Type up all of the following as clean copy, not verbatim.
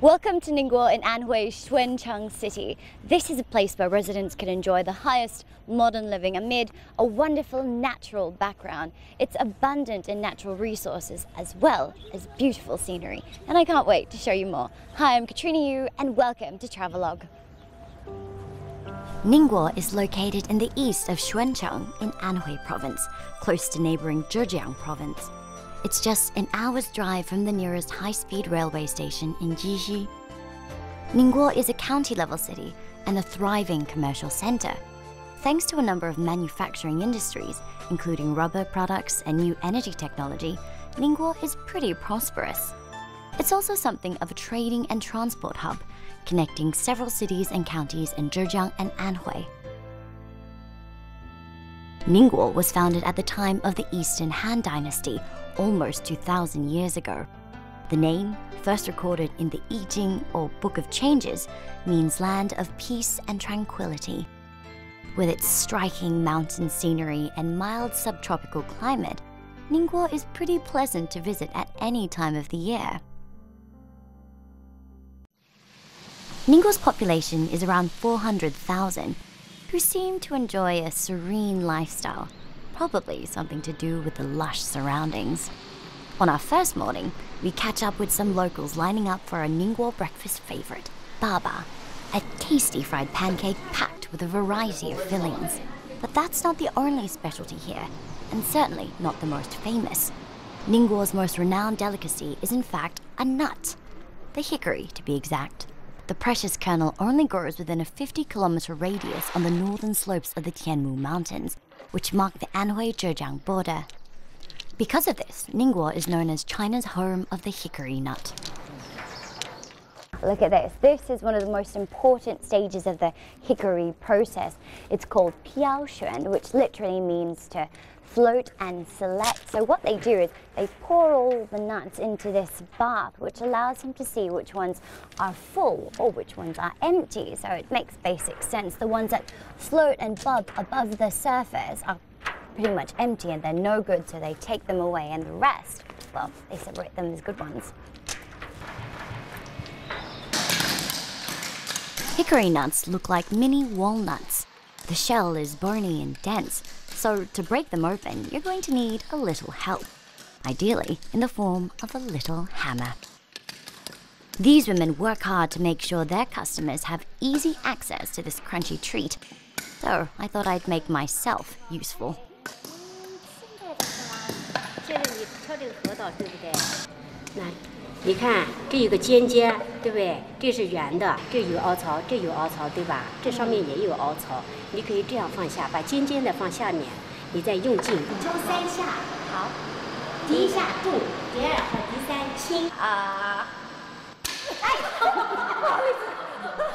Welcome to Ningguo in Anhui, Xuancheng City. This is a place where residents can enjoy the highest modern living amid a wonderful natural background. It's abundant in natural resources as well as beautiful scenery. And I can't wait to show you more. Hi, I'm Katrina Yu and welcome to Travelogue. Ningguo is located in the east of Xuancheng in Anhui province, close to neighboring Zhejiang province. It's just an hour's drive from the nearest high-speed railway station in Jixi. Ningguo is a county-level city and a thriving commercial center. Thanks to a number of manufacturing industries, including rubber products and new energy technology, Ningguo is pretty prosperous. It's also something of a trading and transport hub, connecting several cities and counties in Zhejiang and Anhui. Ningguo was founded at the time of the Eastern Han Dynasty, almost 2,000 years ago. The name, first recorded in the I Ching or Book of Changes, means land of peace and tranquility. With its striking mountain scenery and mild subtropical climate, Ningguo is pretty pleasant to visit at any time of the year. Ningguo's population is around 400,000, who seem to enjoy a serene lifestyle, probably something to do with the lush surroundings. On our first morning, we catch up with some locals lining up for a Ningguo breakfast favorite, baba, a tasty fried pancake packed with a variety of fillings. But that's not the only specialty here, and certainly not the most famous. Ningguo's most renowned delicacy is in fact a nut, the hickory to be exact. The precious kernel only grows within a 50-kilometer radius on the northern slopes of the Tianmu Mountains, which mark the Anhui-Zhejiang border. Because of this, Ningguo is known as China's home of the hickory nut. Look at this. This is one of the most important stages of the hickory process. It's called piaoxuan, which literally means to float and select. So what they do is they pour all the nuts into this bath, which allows him to see which ones are full or which ones are empty. So it makes basic sense. The ones that float and bob above the surface are pretty much empty and they're no good, so they take them away, and the rest, well, they separate them as good ones. Hickory nuts look like mini walnuts. The shell is bony and dense, so to break them open, you're going to need a little help, ideally in the form of a little hammer. These women work hard to make sure their customers have easy access to this crunchy treat, so I thought I'd make myself useful. A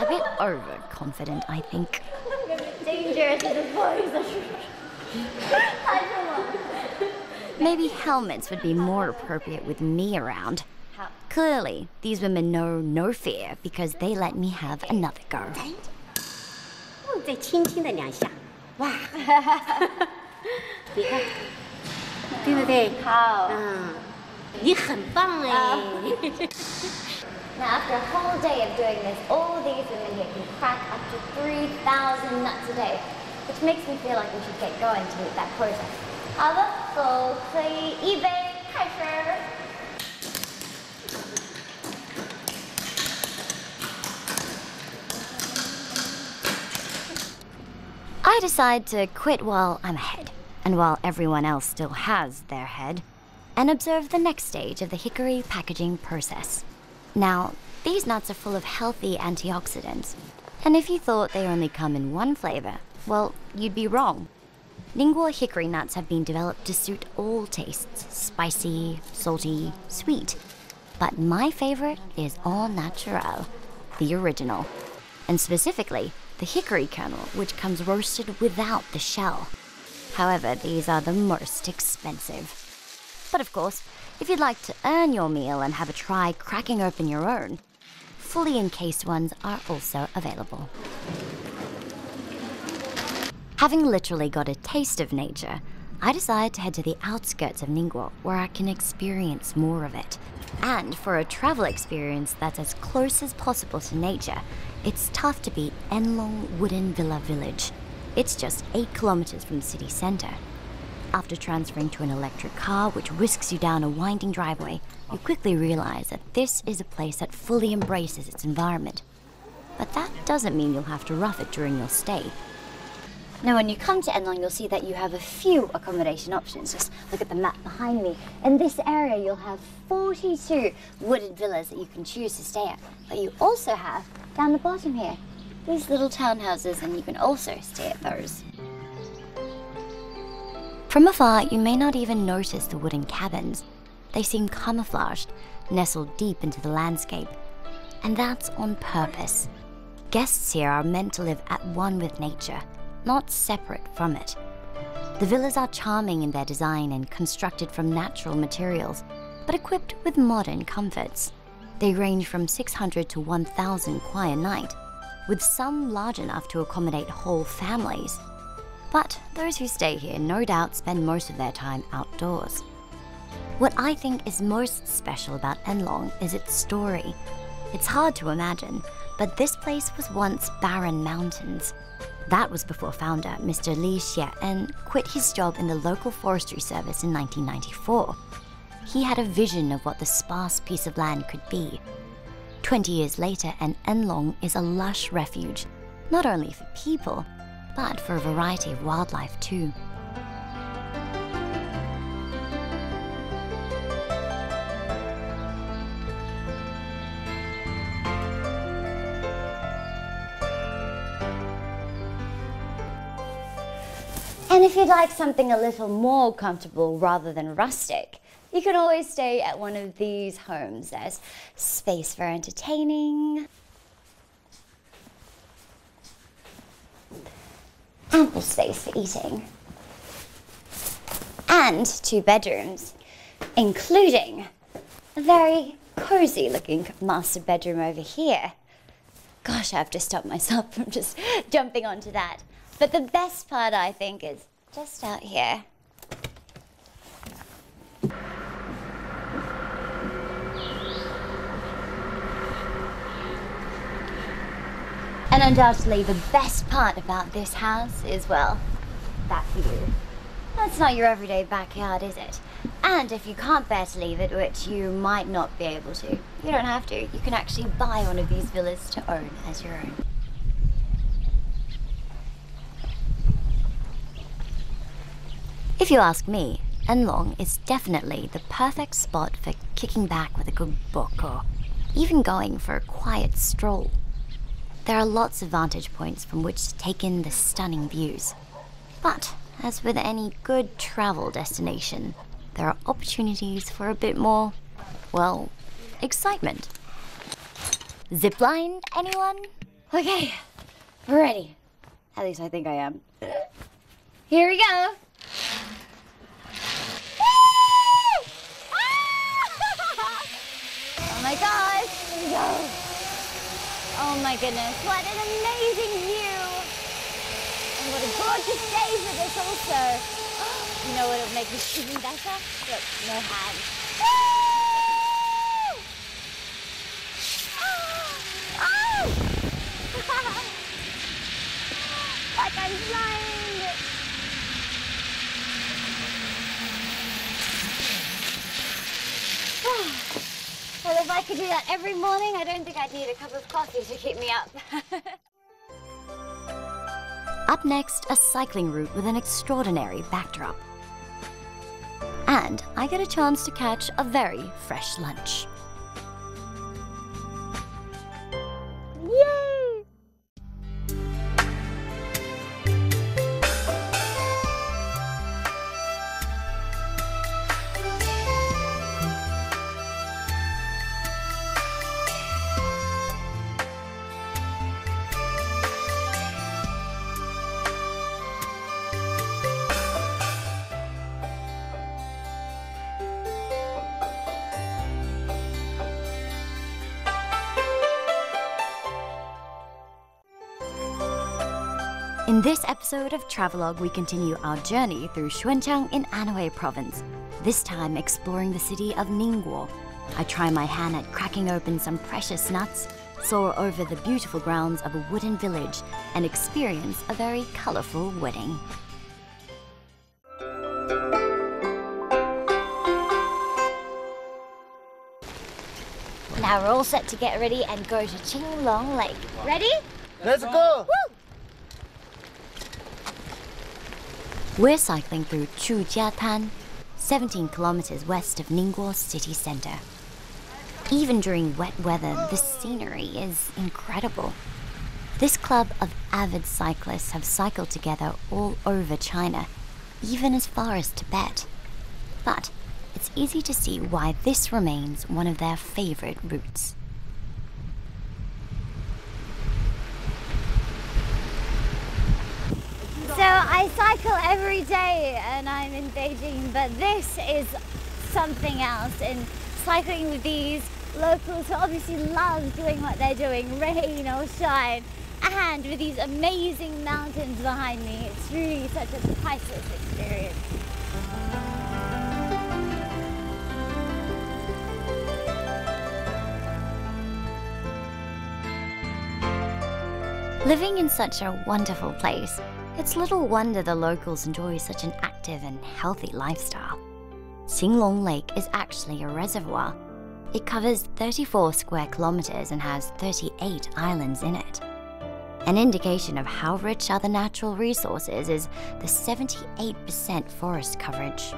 bit overconfident, I think. Dangerous is a voice. Maybe helmets would be more appropriate with me around. Clearly, these women know no fear because they let me have another go. Now, after a whole day of doing this, all these women here can crack up to 3,000 nuts a day, which makes me feel like we should get going to meet that process. 好的，走，可以预备，开始。I decide to quit while I'm ahead, and while everyone else still has their head, and observe the next stage of the hickory packaging process. Now, these nuts are full of healthy antioxidants, and if you thought they only come in one flavor, well, you'd be wrong. Ningguo hickory nuts have been developed to suit all tastes, spicy, salty, sweet. But my favorite is all natural, the original, and specifically the hickory kernel, which comes roasted without the shell. However, these are the most expensive. But of course, if you'd like to earn your meal and have a try cracking open your own, fully encased ones are also available. Having literally got a taste of nature, I decide to head to the outskirts of Ningguo, where I can experience more of it. And for a travel experience that's as close as possible to nature, it's tough to beat Enlong Wooden Villa Village. It's just 8 kilometers from the city center. After transferring to an electric car, which whisks you down a winding driveway, you quickly realize that this is a place that fully embraces its environment. But that doesn't mean you'll have to rough it during your stay. Now, when you come to Enlong, you'll see that you have a few accommodation options. Just look at the map behind me. In this area, you'll have 42 wooden villas that you can choose to stay at. But you also have, down the bottom here, these little townhouses, and you can also stay at those. From afar, you may not even notice the wooden cabins. They seem camouflaged, nestled deep into the landscape. And that's on purpose. Guests here are meant to live at one with nature, not separate from it. The villas are charming in their design and constructed from natural materials, but equipped with modern comforts. They range from 600 to 1,000 kuai a night, with some large enough to accommodate whole families. But those who stay here no doubt spend most of their time outdoors. What I think is most special about Enlong is its story. It's hard to imagine, but this place was once barren mountains. That was before founder Mr. Li Xian quit his job in the local forestry service in 1994. He had a vision of what the sparse piece of land could be. 20 years later, and Enlong is a lush refuge, not only for people, but for a variety of wildlife too. And if you'd like something a little more comfortable rather than rustic, you can always stay at one of these homes. There's space for entertaining, ample space for eating, and 2 bedrooms, including a very cozy looking master bedroom over here. Gosh, I have to stop myself from just jumping onto that. But the best part, I think, is just out here. And undoubtedly, the best part about this house is, well, that view. That's not your everyday backyard, is it? And if you can't bear to leave it, which you might not be able to, you don't have to. You can actually buy one of these villas to own as your own. If you ask me, Enlong is definitely the perfect spot for kicking back with a good book or even going for a quiet stroll. There are lots of vantage points from which to take in the stunning views. But as with any good travel destination, there are opportunities for a bit more, well, excitement. Zipline, anyone? Okay, we're ready. At least I think I am. Here we go. Oh my gosh, here we go. Oh my goodness, what an amazing view. And what a gorgeous day for this also. You know what would make this even better? Look, no hands. Like I'm flying. Well, if I could do that every morning, I don't think I'd need a cup of coffee to keep me up. Up next, a cycling route with an extraordinary backdrop. And I get a chance to catch a very fresh lunch. Yay! In this episode of Travelogue, we continue our journey through Xuancheng in Anhui province, this time exploring the city of Ningguo. I try my hand at cracking open some precious nuts, soar over the beautiful grounds of a wooden village, and experience a very colorful wedding. Now we're all set to get ready and go to Qinglong Lake. Ready? Let's go! Woo! We're cycling through Tan, 17 kilometers west of Ningguo city center. Even during wet weather, the scenery is incredible. This club of avid cyclists have cycled together all over China, even as far as Tibet. But it's easy to see why this remains one of their favorite routes. So I cycle every day and I'm in Beijing, but this is something else. And cycling with these locals who obviously love doing what they're doing, rain or shine, and with these amazing mountains behind me, it's really such a priceless experience. Living in such a wonderful place, it's little wonder the locals enjoy such an active and healthy lifestyle. Qinglong Lake is actually a reservoir. It covers 34 square kilometers and has 38 islands in it. An indication of how rich are the natural resources is the 78% forest coverage.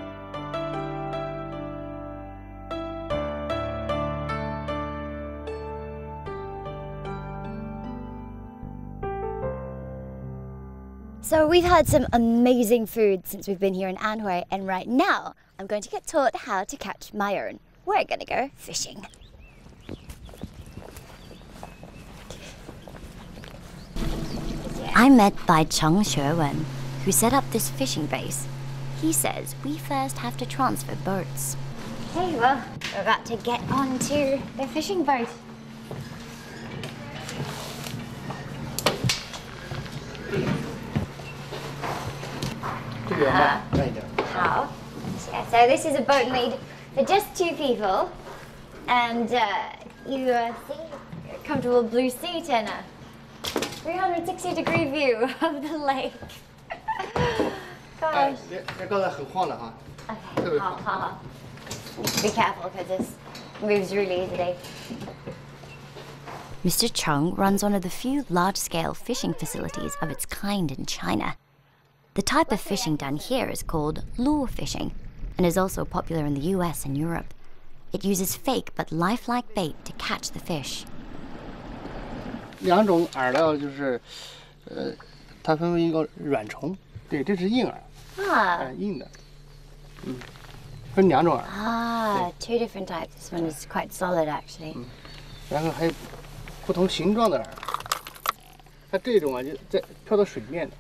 So we've had some amazing food since we've been here in Anhui, and right now I'm going to get taught how to catch my own. We're gonna go fishing. I'm met by Cheng Xuewen, who set up this fishing base. He says we first have to transfer boats. Okay, well, we're about to get onto the fishing boat. How? Yeah, so this is a boat made for just 2 people, and you see a comfortable blue seat and a 360-degree view of the lake. Gosh. Okay, be careful because this moves really easily. Mr. Cheng runs one of the few large-scale fishing facilities of its kind in China. The type of fishing done here is called lure fishing and is also popular in the US and Europe. It uses fake but lifelike bait to catch the fish. 2种饵料就是，它分为一个软虫，对，这是硬饵，硬的，分2种饵。Two different types. This one is quite solid actually. 然后还有不同形状的饵。它这种啊，就在漂到水面的，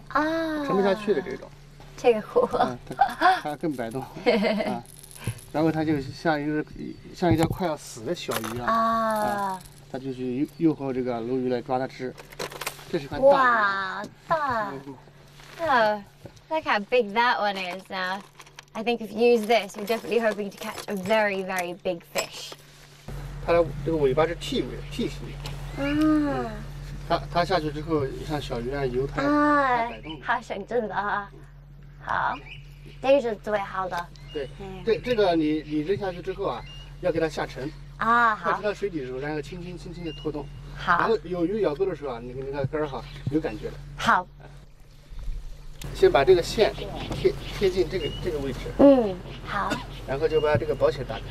沉不下去的这种。这个火。它更摆动啊，然后它就像一条快要死的小鱼啊，它就去诱惑这个鲈鱼来抓它吃。这是块大。哇，大！ Oh, look how big that one is now. I think if you use this, you're definitely hoping to catch a very, very big fish. 它的这个尾巴是 T 型的。它下去之后，像小鱼一样游，它摆动。好想真的哈，好，这个是最好的。对，这个你扔下去之后啊，要给它下沉。好。下沉到水底的时候，然后轻轻的拖动。好。然后有鱼咬钩的时候啊，你那个竿儿哈有感觉的。好。先把这个线贴近这个位置。好。然后就把这个保险打开，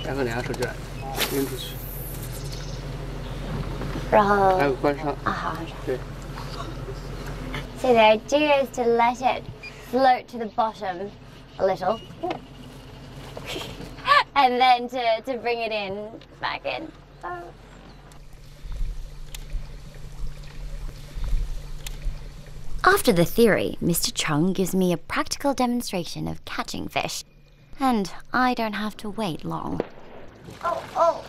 然后2个手这样扔出去。 然后还有关上好。对。So the idea is to let it float to the bottom a little, and then to bring it back in. After the theory, Mr. Cheng gives me a practical demonstration of catching fish, and I don't have to wait long. Oh.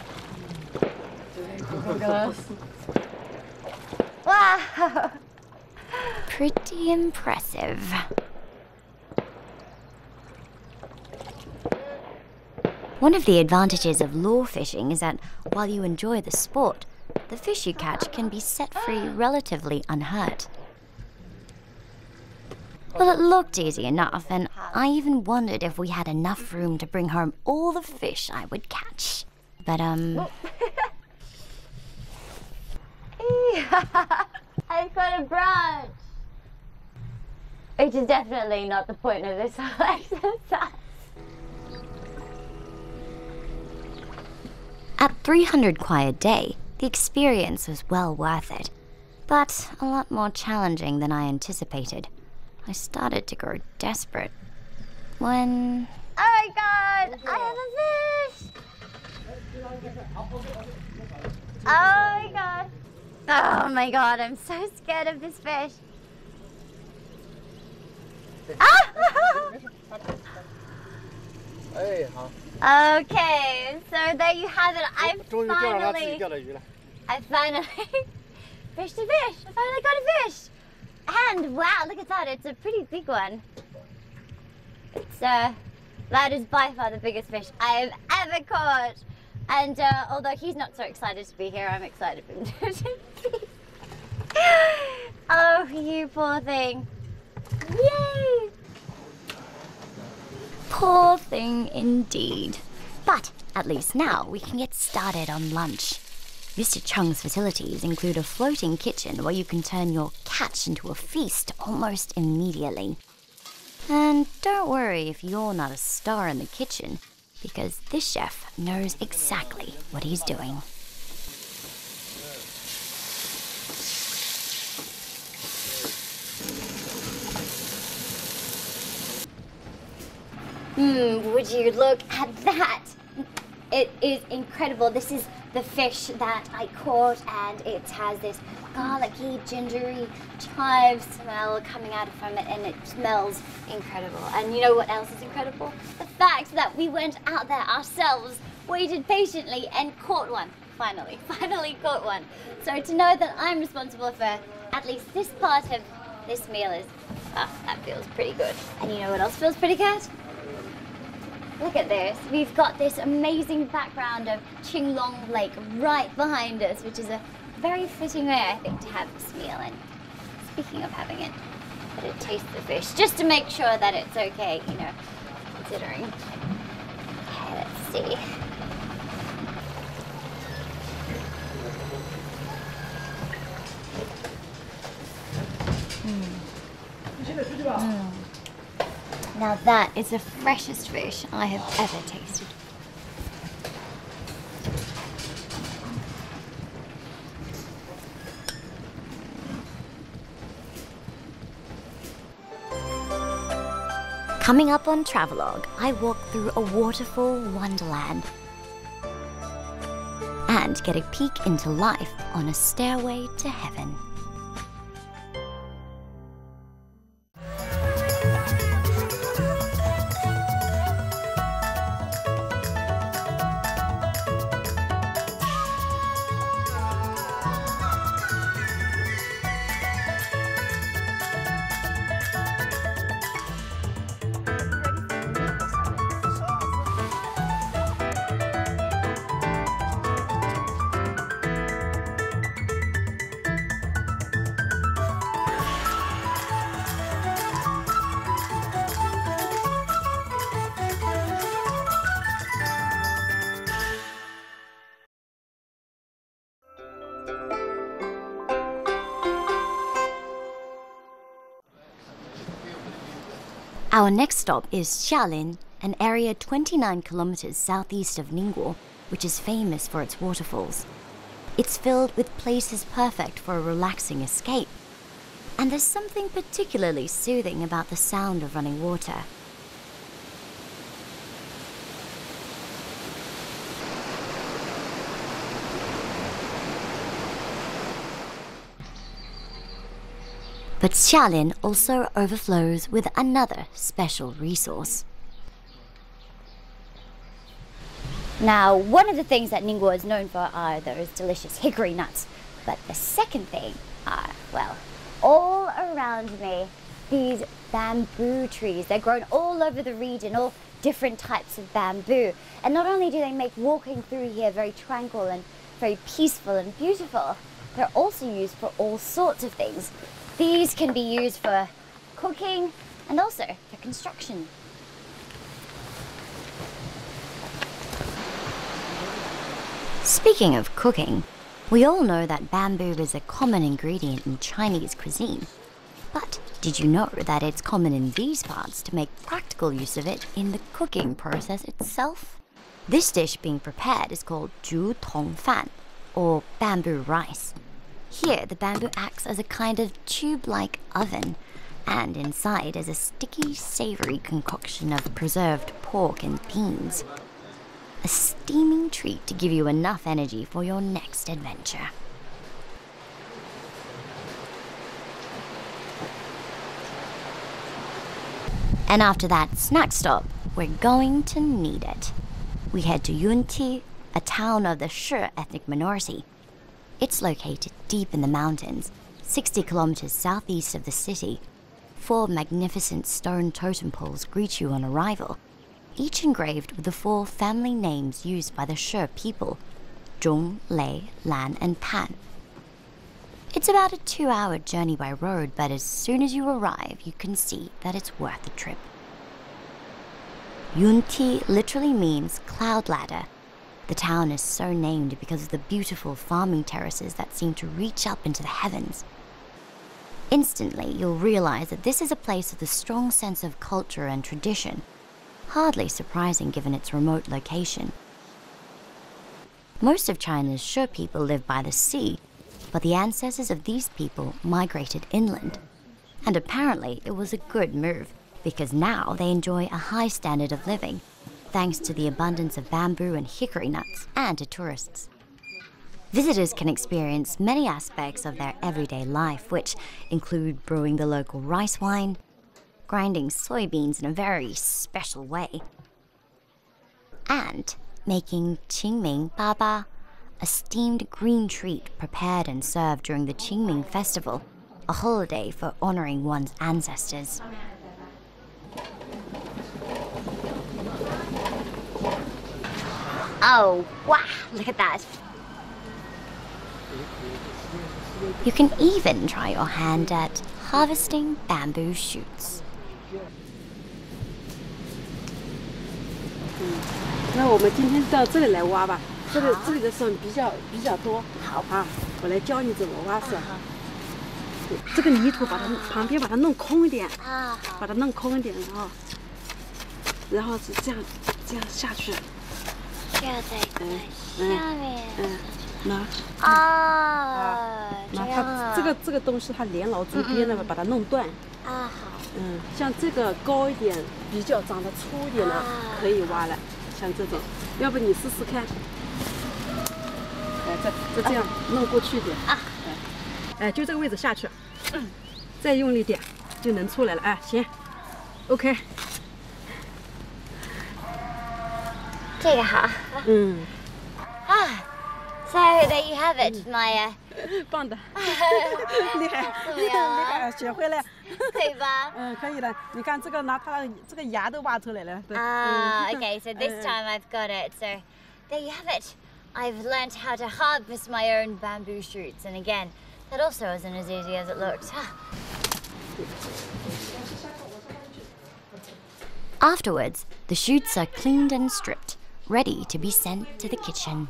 Wow! pretty impressive. One of the advantages of lure fishing is that while you enjoy the sport, the fish you catch can be set free relatively unhurt. Well, it looked easy enough, and I even wondered if we had enough room to bring home all the fish I would catch. But, I've got a branch! Which is definitely not the point of this whole exercise. At 300 kwai a day, the experience was well worth it, but a lot more challenging than I anticipated. I started to grow desperate when... Oh my god! I have a fish! Oh my god! Oh my god, I'm so scared of this fish. Okay, so there you have it. I finally fished a fish. I finally got a fish. And wow, look at that. It's a pretty big one. That is by far the biggest fish I have ever caught. And although he's not so excited to be here, I'm excited for him to be. Oh, you poor thing. Yay! Poor thing indeed. But at least now we can get started on lunch. Mr. Chung's facilities include a floating kitchen where you can turn your catch into a feast almost immediately. And don't worry if you're not a star in the kitchen, because this chef knows exactly what he's doing. Would you look at that? It is incredible. This is the fish that I caught, and it has this garlicky, gingery, chive smell coming out from it, and it smells incredible. And you know what else is incredible? The fact that we went out there ourselves, waited patiently, and caught one. Finally caught one. So to know that I'm responsible for at least this part of this meal is, that feels pretty good. And you know what else feels pretty good? Look at this. We've got this amazing background of Qinglong Lake right behind us, which is a very fitting way, I think, to have this meal. And speaking of having it, better taste the fish, just to make sure that it's okay, you know, considering. Okay, let's see. Now that is the freshest fish I have ever tasted. Coming up on Travelogue, I walk through a waterfall wonderland and get a peek into life on a stairway to heaven. Our next stop is Xialin, an area 29 kilometers southeast of Ningguo, which is famous for its waterfalls. It's filled with places perfect for a relaxing escape. And there's something particularly soothing about the sound of running water. But Xialin also overflows with another special resource. Now, one of the things that Ningguo is known for are those delicious hickory nuts. But the second thing are, well, all around me these bamboo trees. They're grown all over the region, all different types of bamboo. And not only do they make walking through here very tranquil and very peaceful and beautiful, they're also used for all sorts of things. These can be used for cooking and also for construction. Speaking of cooking, we all know that bamboo is a common ingredient in Chinese cuisine. But did you know that it's common in these parts to make practical use of it in the cooking process itself? This dish being prepared is called zhu tong fan, or bamboo rice. Here, the bamboo acts as a kind of tube-like oven, and inside is a sticky, savory concoction of preserved pork and beans. A steaming treat to give you enough energy for your next adventure. And after that snack stop, we're going to need it. We head to Yunti, a town of the Shi ethnic minority. It's located deep in the mountains, 60 kilometers southeast of the city. 4 magnificent stone totem poles greet you on arrival, each engraved with the 4 family names used by the Shi people: Zhong, Lei, Lan, and Pan. It's about a 2-hour journey by road, but as soon as you arrive, you can see that it's worth the trip. Yunti literally means cloud ladder. The town is so named because of the beautiful farming terraces that seem to reach up into the heavens. Instantly, you'll realize that this is a place with a strong sense of culture and tradition, hardly surprising given its remote location. Most of China's Shi people live by the sea, but the ancestors of these people migrated inland. And apparently it was a good move, because now they enjoy a high standard of living, thanks to the abundance of bamboo and hickory nuts, and to tourists. Visitors can experience many aspects of their everyday life, which include brewing the local rice wine, grinding soybeans in a very special way, and making Qingming Baba, a steamed green treat prepared and served during the Qingming festival, a holiday for honoring one's ancestors. Oh, wow, look at that. You can even try your hand at harvesting bamboo shoots. 那我们今天到这里来挖吧，这里的笋比较多。好啊，我来教你怎么挖笋。这个泥土旁边把它弄空一点啊，把它弄空一点，然后是这样下去。这样在下面。拿它这个东西它连牢竹编的，把它弄断。啊好。像这个高一点、比较长得粗一点的可以挖了，像这种，要不你试试看。再这样弄过去一点啊。哎，就这个位置下去，再用力点就能出来了。哎，行 ，OK。这个好。So there you have it, my 棒的，厉害，学会了，对吧？可以的。你看这个拿它这个芽都挖出来了。Okay, so this time I've got it. So there you have it. I've learned how to harvest my own bamboo shoots, and again, that also isn't as easy as it looks. Afterwards, the shoots are cleaned and stripped, ready to be sent to the kitchen.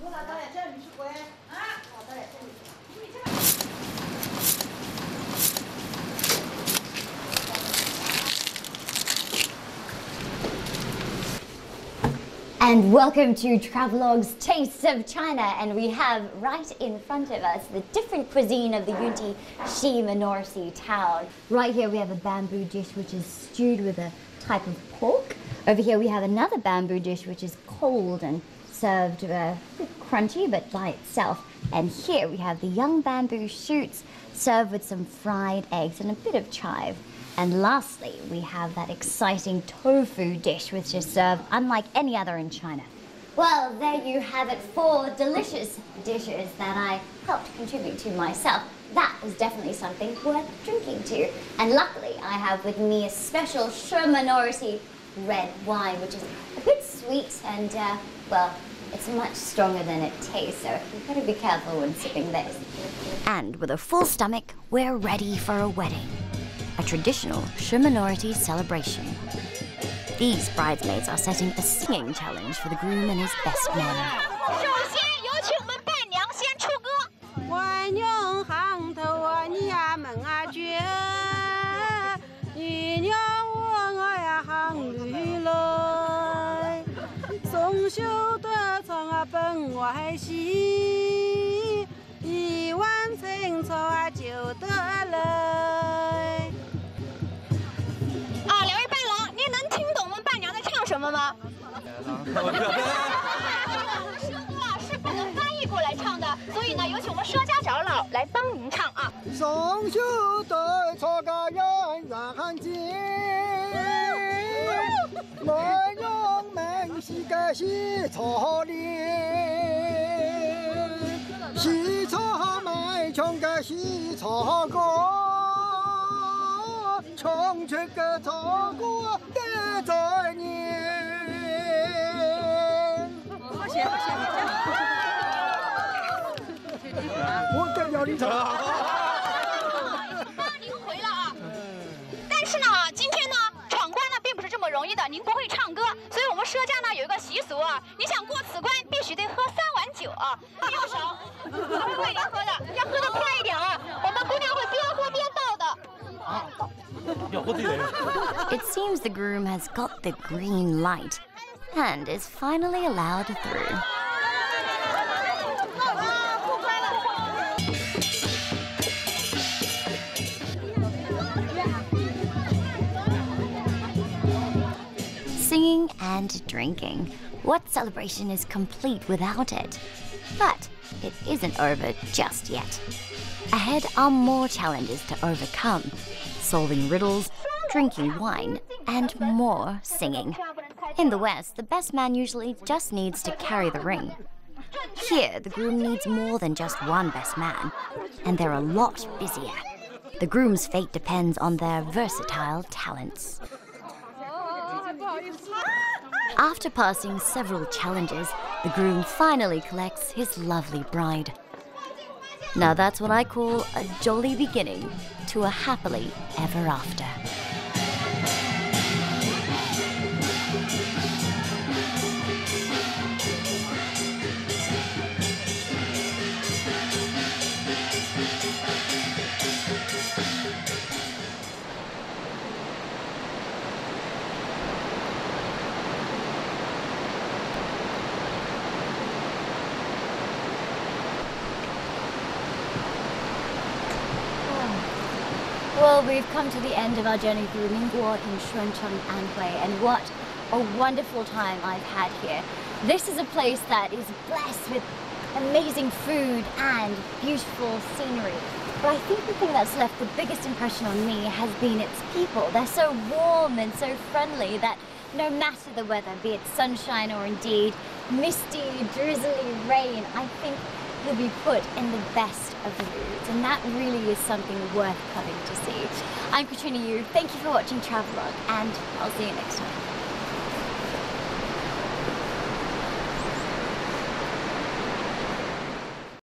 And welcome to Travelogue's Tastes of China, and we have right in front of us the different cuisine of the Yunti Shi minority town. Right here we have a bamboo dish which is stewed with a type of pork. Over here we have another bamboo dish which is cold and served a bit crunchy but by itself. And here we have the young bamboo shoots served with some fried eggs and a bit of chive. And lastly, we have that exciting tofu dish which is served unlike any other in China. Well, there you have it, 4 delicious dishes that I helped contribute to myself. That was definitely something worth drinking to. And luckily, I have with me a special Sure Minority red wine, which is a bit sweet and, well, it's much stronger than it tastes, so you've got to be careful when sipping this. And with a full stomach, we're ready for a wedding. A traditional Sure Minority celebration. These bridesmaids are setting a singing challenge for the groom and his best men. It seems the groom has got the green light and is finally allowed through. Singing and drinking. What celebration is complete without it? But it isn't over just yet. Ahead are more challenges to overcome. Solving riddles, drinking wine, and more singing. In the West, the best man usually just needs to carry the ring. Here, the groom needs more than just one best man, and they're a lot busier. The groom's fate depends on their versatile talents. After passing several challenges, the groom finally collects his lovely bride. Now that's what I call a jolly beginning to a happily ever after. Well, we've come to the end of our journey through Ningguo in Xuancheng, Anhui, and what a wonderful time I've had here. This is a place that is blessed with amazing food and beautiful scenery. But I think the thing that's left the biggest impression on me has been its people. They're so warm and so friendly that no matter the weather, be it sunshine or indeed misty, drizzly rain, I think you'll be put in the best of the moods, and that really is something worth coming to see. I'm Katrina Yu, thank you for watching Travelogue, and I'll see you next time.